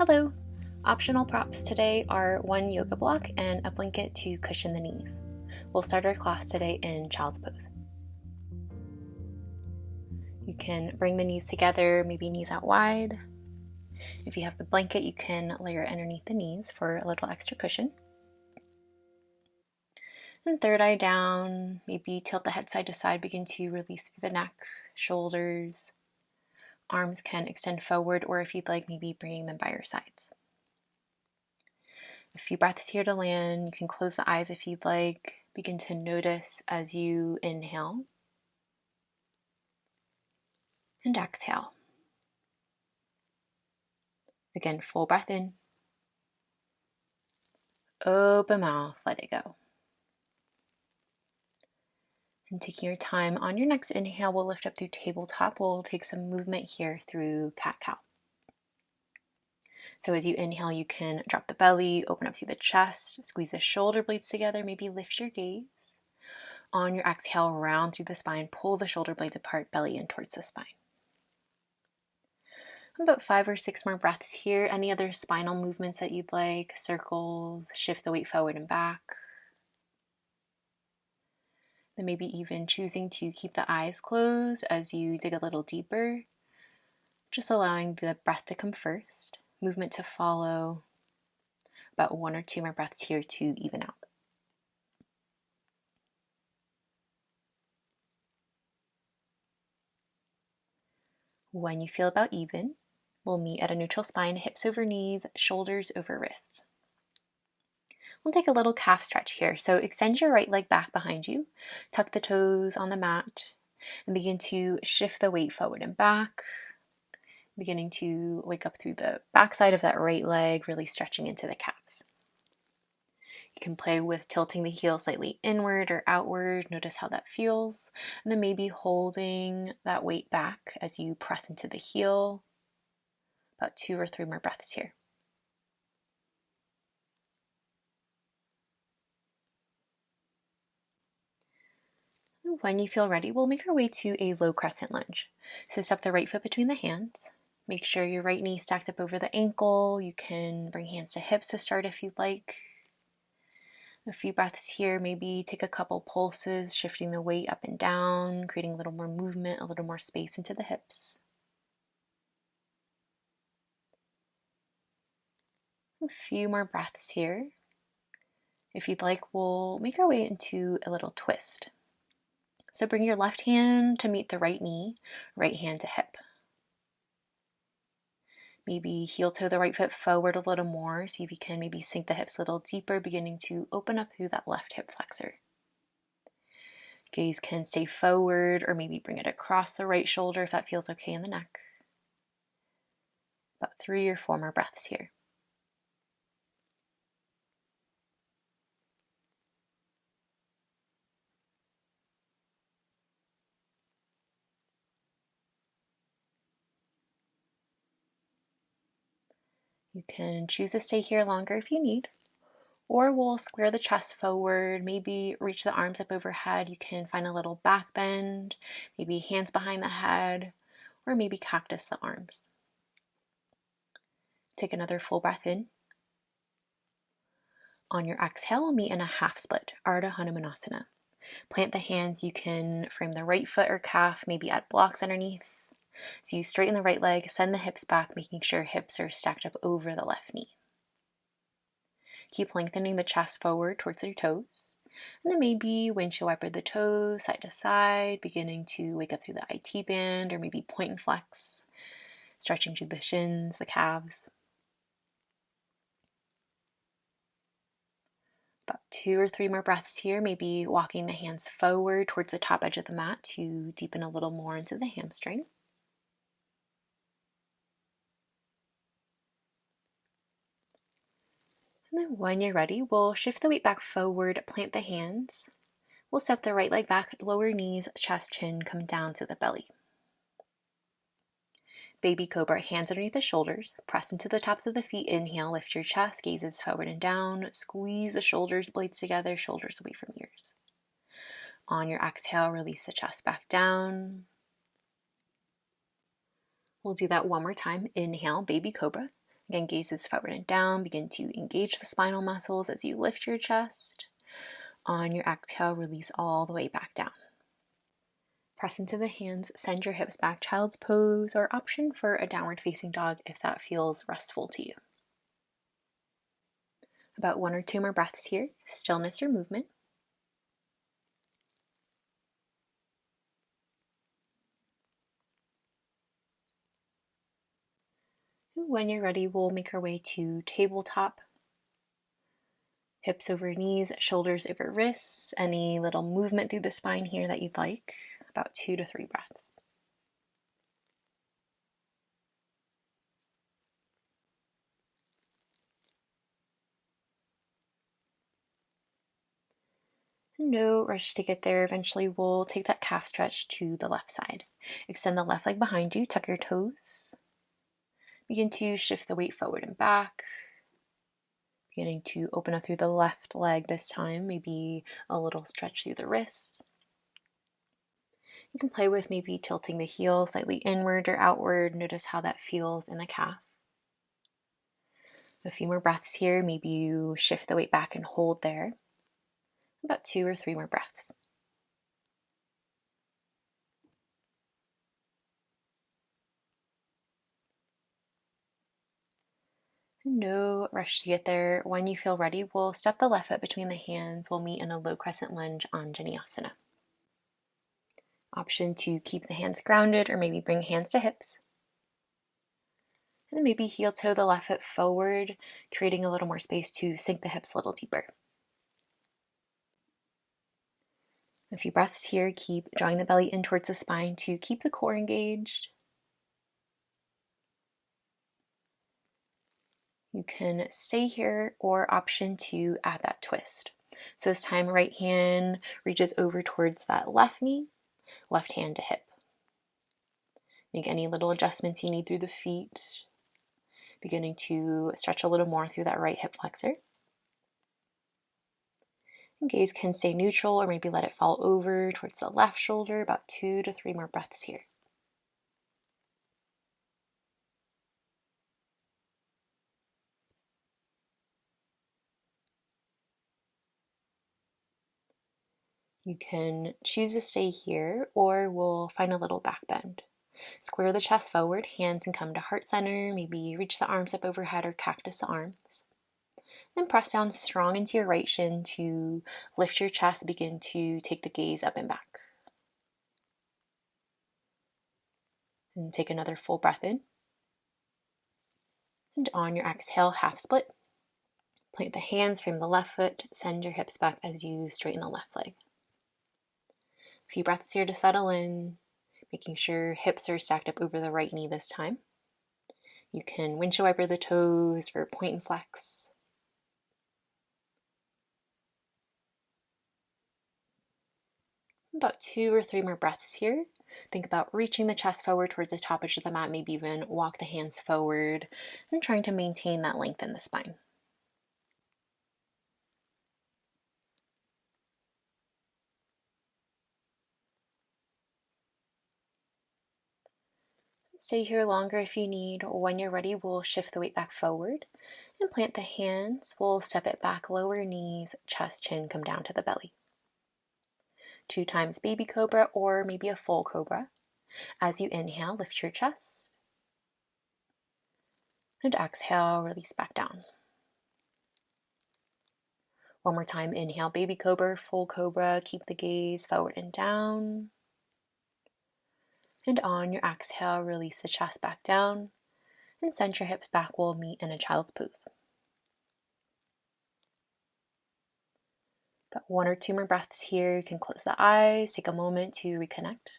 Hello! Optional props today are one yoga block and a blanket to cushion the knees. We'll start our class today in child's pose. You can bring the knees together, maybe knees out wide. If you have the blanket, you can layer it underneath the knees for a little extra cushion. And third eye down, maybe tilt the head side to side, begin to release through the neck, shoulders. Arms can extend forward, or if you'd like, maybe bringing them by your sides. A few breaths here to land. You can close the eyes if you'd like. Begin to notice as you inhale and exhale. Again, full breath in. Open mouth, let it go. And taking your time, on your next inhale, we'll lift up through tabletop. We'll take some movement here through cat-cow. So as you inhale, you can drop the belly, open up through the chest, squeeze the shoulder blades together, maybe lift your gaze. On your exhale, round through the spine, pull the shoulder blades apart, belly in towards the spine. About 5 or 6 more breaths here. Any other spinal movements that you'd like? Circles, shift the weight forward and back. Then maybe even choosing to keep the eyes closed as you dig a little deeper. Just allowing the breath to come first, movement to follow. About 1 or 2 more breaths here to even out. When you feel about even, we'll meet at a neutral spine, hips over knees, shoulders over wrists. We'll take a little calf stretch here. So extend your right leg back behind you, tuck the toes on the mat, and begin to shift the weight forward and back, beginning to wake up through the backside of that right leg, really stretching into the calves. You can play with tilting the heel slightly inward or outward. Notice how that feels. And then maybe holding that weight back as you press into the heel. About 2 or 3 more breaths here. When you feel ready, we'll make our way to a low crescent lunge. So step the right foot between the hands. Make sure your right knee stacked up over the ankle. You can bring hands to hips to start if you'd like. A few breaths here, maybe take a couple pulses, shifting the weight up and down, creating a little more movement, a little more space into the hips. A few more breaths here. If you'd like, we'll make our way into a little twist. So bring your left hand to meet the right knee, right hand to hip. Maybe heel toe the right foot forward a little more. See if you can maybe sink the hips a little deeper, beginning to open up through that left hip flexor. Gaze can stay forward or maybe bring it across the right shoulder if that feels okay in the neck. About 3 or 4 more breaths here. You can choose to stay here longer if you need, or we'll square the chest forward, maybe reach the arms up overhead. You can find a little back bend, maybe hands behind the head, or maybe cactus the arms. Take another full breath in. On your exhale, we'll meet in a half split, Ardha Hanumanasana. Plant the hands. You can frame the right foot or calf, maybe add blocks underneath. So you straighten the right leg, send the hips back, making sure hips are stacked up over the left knee. Keep lengthening the chest forward towards your toes. And then maybe windshield wiper the toes side to side, beginning to wake up through the IT band, or maybe point and flex, stretching through the shins, the calves. About 2 or 3 more breaths here, maybe walking the hands forward towards the top edge of the mat to deepen a little more into the hamstring. And then when you're ready, we'll shift the weight back forward, plant the hands. We'll step the right leg back, lower knees, chest, chin, come down to the belly. Baby Cobra, hands underneath the shoulders, press into the tops of the feet, inhale, lift your chest, gazes forward and down, squeeze the shoulders, blades together, shoulders away from ears. On your exhale, release the chest back down. We'll do that one more time. Inhale, Baby Cobra. Again, gazes forward and down. Begin to engage the spinal muscles as you lift your chest. On your exhale, release all the way back down. Press into the hands, send your hips back, child's pose, or option for a downward facing dog if that feels restful to you. About 1 or 2 more breaths here, stillness or movement. When you're ready, we'll make our way to tabletop. Hips over knees, shoulders over wrists. Any little movement through the spine here that you'd like. About 2 to 3 breaths. No rush to get there. Eventually, we'll take that calf stretch to the left side. Extend the left leg behind you, tuck your toes. Begin to shift the weight forward and back. Beginning to open up through the left leg this time, maybe a little stretch through the wrists. You can play with maybe tilting the heel slightly inward or outward. Notice how that feels in the calf. A few more breaths here. Maybe you shift the weight back and hold there. About 2 or 3 more breaths. No rush to get there. When you feel ready, we'll step the left foot between the hands. We'll meet in a low crescent lunge on Anjaneyasana. Option to keep the hands grounded or maybe bring hands to hips. And then maybe heel toe the left foot forward, creating a little more space to sink the hips a little deeper. A few breaths here. Keep drawing the belly in towards the spine to keep the core engaged. You can stay here or option to add that twist. So this time, right hand reaches over towards that left knee, left hand to hip. Make any little adjustments you need through the feet. Beginning to stretch a little more through that right hip flexor. And gaze can stay neutral or maybe let it fall over towards the left shoulder. About 2 to 3 more breaths here. You can choose to stay here or we'll find a little back bend. Square the chest forward, hands can come to heart center, maybe reach the arms up overhead or cactus the arms. Then press down strong into your right shin to lift your chest, begin to take the gaze up and back. And take another full breath in. And on your exhale, half split. Plant the hands, frame the left foot, send your hips back as you straighten the left leg. A few breaths here to settle in, making sure hips are stacked up over the right knee this time. You can windshield wiper the toes or point and flex. About 2 or 3 more breaths here. Think about reaching the chest forward towards the top edge of the mat, maybe even walk the hands forward and trying to maintain that length in the spine. Stay here longer if you need. When you're ready, we'll shift the weight back forward and plant the hands. We'll step it back, lower knees, chest, chin, come down to the belly. 2 times baby cobra or maybe a full cobra. As you inhale, lift your chest. And exhale, release back down. One more time, inhale, baby cobra, full cobra. Keep the gaze forward and down. And on your exhale, release the chest back down and send your hips back. We'll meet in a child's pose. About 1 or 2 more breaths here. You can close the eyes, take a moment to reconnect.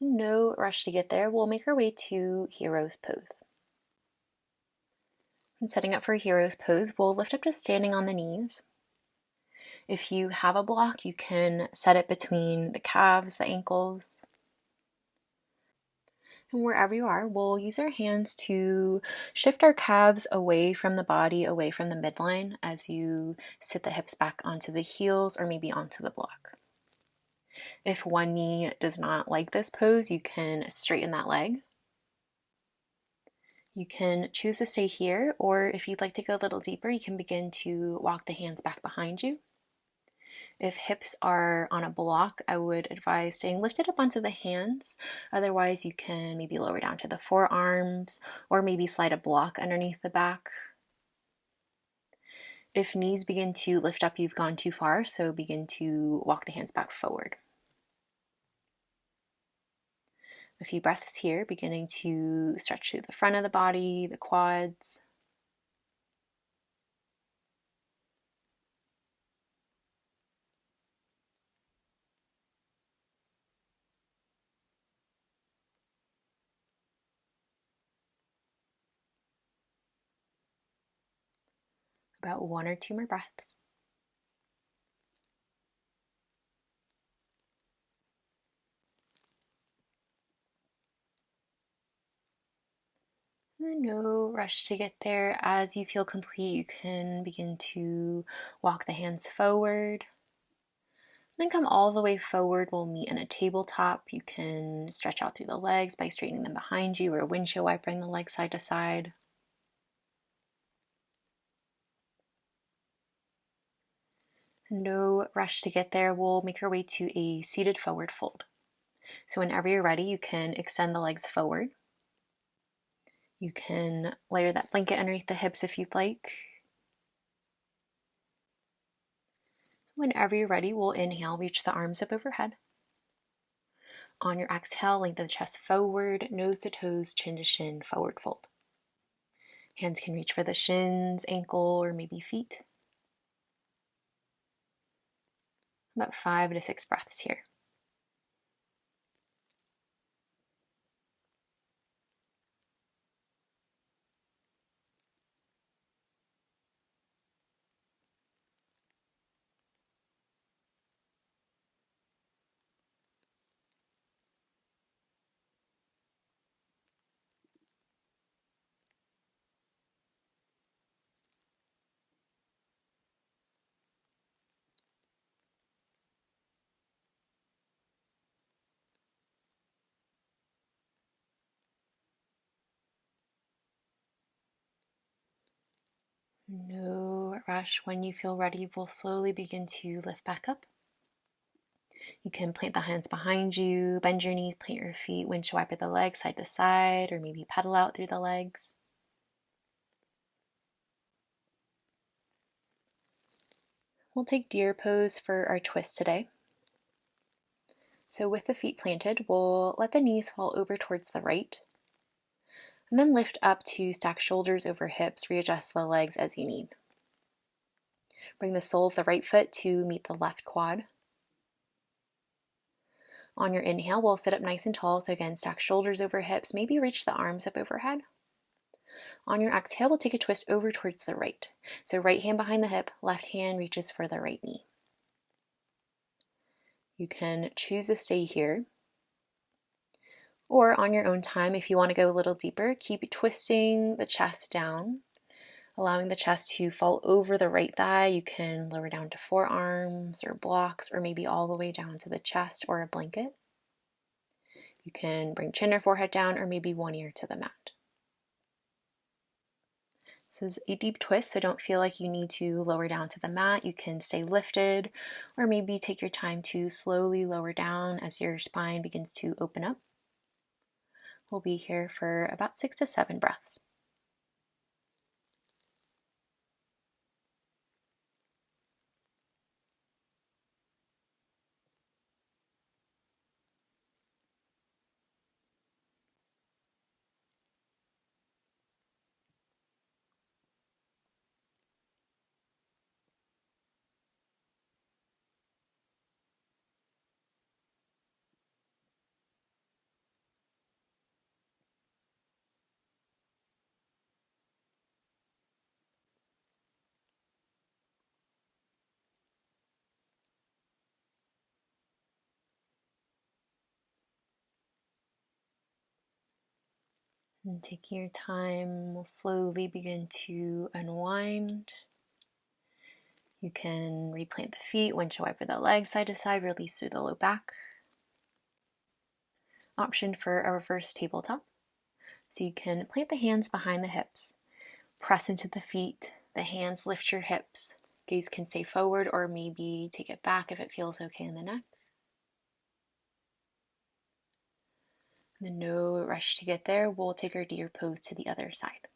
No rush to get there. We'll make our way to hero's pose. And setting up for hero's pose, we'll lift up to standing on the knees. If you have a block, you can set it between the calves, the ankles. And wherever you are, we'll use our hands to shift our calves away from the body, away from the midline as you sit the hips back onto the heels or maybe onto the block. If one knee does not like this pose, you can straighten that leg. You can choose to stay here, or if you'd like to go a little deeper, you can begin to walk the hands back behind you. If hips are on a block, I would advise staying lifted up onto the hands. Otherwise, you can maybe lower down to the forearms, or maybe slide a block underneath the back. If knees begin to lift up, you've gone too far, so begin to walk the hands back forward. A few breaths here, beginning to stretch through the front of the body, the quads. About 1 or 2 more breaths. No rush to get there. As you feel complete, you can begin to walk the hands forward. Then come all the way forward. We'll meet in a tabletop. You can stretch out through the legs by straightening them behind you, or windshield wipering the legs side to side. No rush to get there. We'll make our way to a seated forward fold. So whenever you're ready, you can extend the legs forward. You can layer that blanket underneath the hips if you'd like. Whenever you're ready, we'll inhale, reach the arms up overhead. On your exhale, lengthen the chest forward, nose to toes, chin to shin, forward fold. Hands can reach for the shins, ankle, or maybe feet. About 5 to 6 breaths here. No rush. When you feel ready, we'll slowly begin to lift back up. You can plant the hands behind you, bend your knees, plant your feet, windshield wiper the legs side to side, or maybe pedal out through the legs. We'll take deer pose for our twist today. So with the feet planted, we'll let the knees fall over towards the right, and then lift up to stack shoulders over hips, readjust the legs as you need. Bring the sole of the right foot to meet the left quad. On your inhale, we'll sit up nice and tall, so again, stack shoulders over hips, maybe reach the arms up overhead. On your exhale, we'll take a twist over towards the right. So right hand behind the hip, left hand reaches for the right knee. You can choose to stay here, or on your own time, if you want to go a little deeper, keep twisting the chest down, allowing the chest to fall over the right thigh. You can lower down to forearms or blocks, or maybe all the way down to the chest or a blanket. You can bring chin or forehead down, or maybe one ear to the mat. This is a deep twist, so don't feel like you need to lower down to the mat. You can stay lifted, or maybe take your time to slowly lower down as your spine begins to open up. We'll be here for about 6 to 7 breaths. And taking your time, we'll slowly begin to unwind. You can replant the feet, windshield wiper the legs side to side, release through the low back. Option for a reverse tabletop. So you can plant the hands behind the hips, press into the feet, the hands lift your hips. Gaze can stay forward or maybe take it back if it feels okay in the neck. And then no rush to get there. We'll take our deer pose to the other side.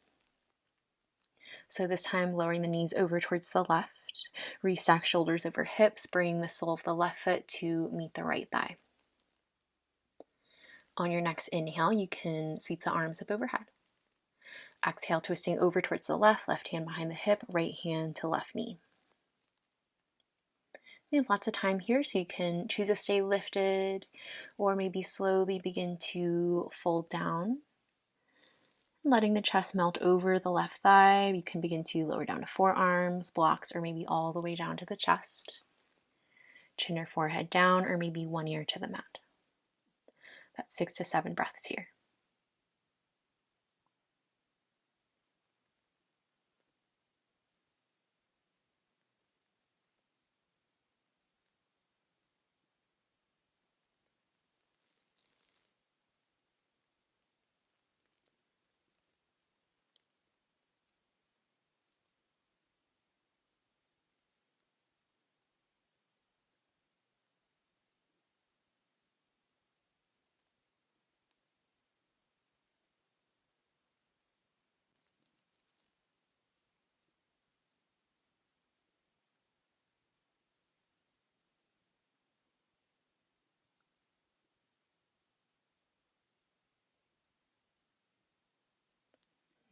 So this time lowering the knees over towards the left. Restack shoulders over hips, bring the sole of the left foot to meet the right thigh. On your next inhale, you can sweep the arms up overhead. Exhale, twisting over towards the left hand behind the hip, right hand to left knee. We have lots of time here, so you can choose to stay lifted or maybe slowly begin to fold down. Letting the chest melt over the left thigh. You can begin to lower down to forearms, blocks, or maybe all the way down to the chest. Chin or forehead down, or maybe one ear to the mat. About 6 to 7 breaths here.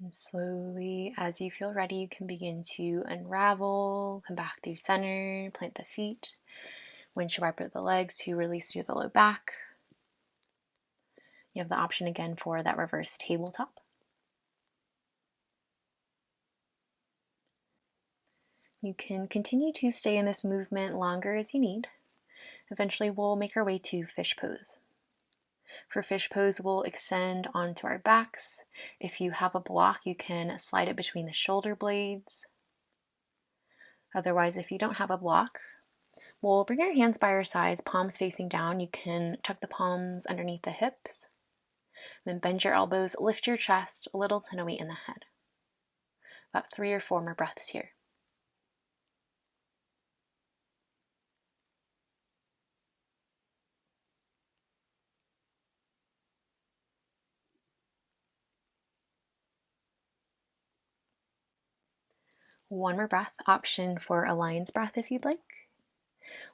And slowly, as you feel ready, you can begin to unravel, come back through center, plant the feet, windshield wiper the legs to release through the low back. You have the option again for that reverse tabletop. You can continue to stay in this movement longer as you need. Eventually, we'll make our way to fish pose. For fish pose, we'll extend onto our backs. If you have a block, you can slide it between the shoulder blades. Otherwise, if you don't have a block, we'll bring our hands by our sides, palms facing down. You can tuck the palms underneath the hips. Then bend your elbows, lift your chest, a little to no weight in the head. About 3 or 4 more breaths here. One more breath, option for a lion's breath if you'd like.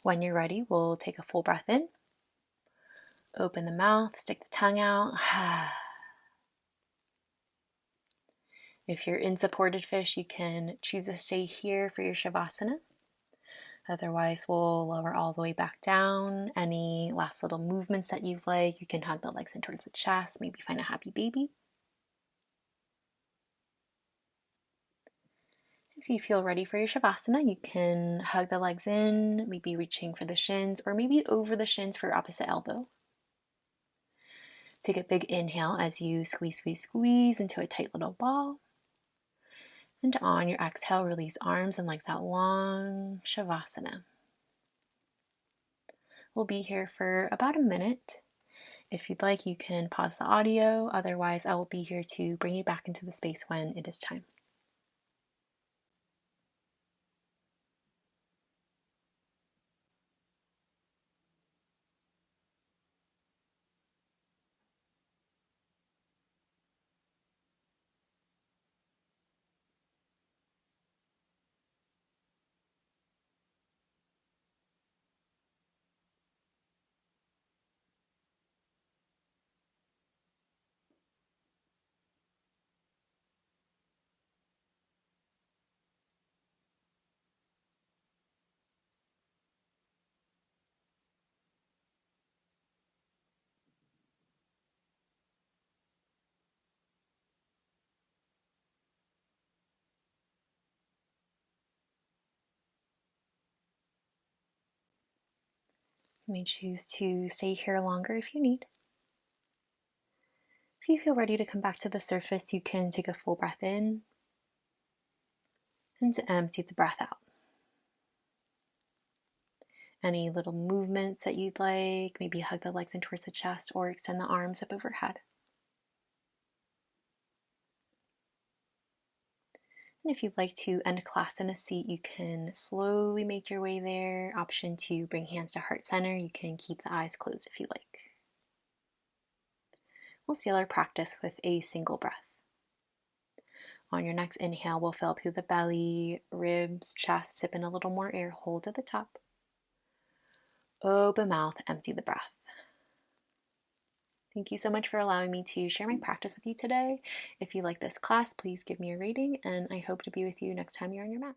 When you're ready, we'll take a full breath in. Open the mouth, stick the tongue out. If you're in supported fish, you can choose to stay here for your Shavasana. Otherwise, we'll lower all the way back down. Any last little movements that you'd like, you can hug the legs in towards the chest, maybe find a happy baby. If you feel ready for your Shavasana, you can hug the legs in, maybe reaching for the shins, or maybe over the shins for your opposite elbow. Take a big inhale as you squeeze, squeeze, squeeze into a tight little ball. And on your exhale, release arms and legs out long, Shavasana. We'll be here for about a minute. If you'd like, you can pause the audio. Otherwise, I will be here to bring you back into the space when it is time. You may choose to stay here longer if you need. If you feel ready to come back to the surface, you can take a full breath in and to empty the breath out. Any little movements that you'd like, maybe hug the legs in towards the chest or extend the arms up overhead. And if you'd like to end class in a seat, you can slowly make your way there. Option 2, bring hands to heart center. You can keep the eyes closed if you like. We'll seal our practice with a single breath. On your next inhale, we'll fill up through the belly, ribs, chest, sip in a little more air, hold at the top. Open mouth, empty the breath. Thank you so much for allowing me to share my practice with you today. If you like this class, please give me a rating, and I hope to be with you next time you're on your mat.